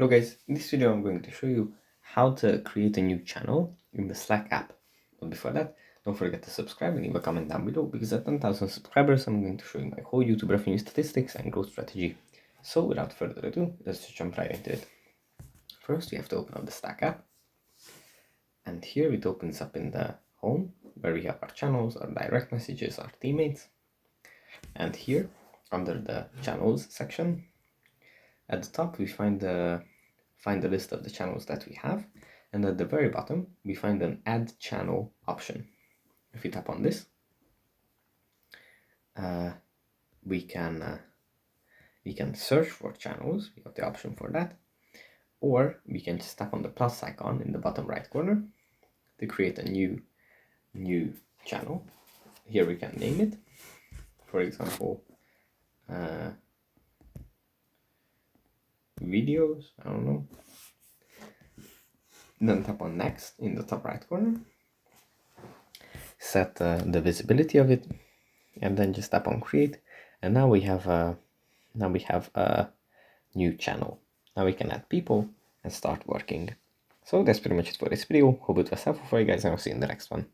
Hello guys, in this video I'm going to show you how to create a new channel in the Slack app. But before that, don't forget to subscribe and leave a comment down below, because at 10,000 subscribers I'm going to show you my whole YouTube revenue statistics and growth strategy. So without further ado, let's just jump right into it. First we have to open up the Slack app, and here it opens up in the home where we have our channels, our direct messages, our teammates, and here under the channels section at the top we find the list of the channels that we have, and at the very bottom we find an add channel option. If you tap on this, we can search for channels. We have the option for that, or we can just tap on the plus icon in the bottom right corner to create a new channel. Here we can name it, for example, videos, I don't know. Then tap on next in the top right corner, set the visibility of it, and then just tap on create, and now we have a new channel. Now we can add people and start working. So that's pretty much it for this video. Hope it was helpful for you guys, and I'll see you in the next one.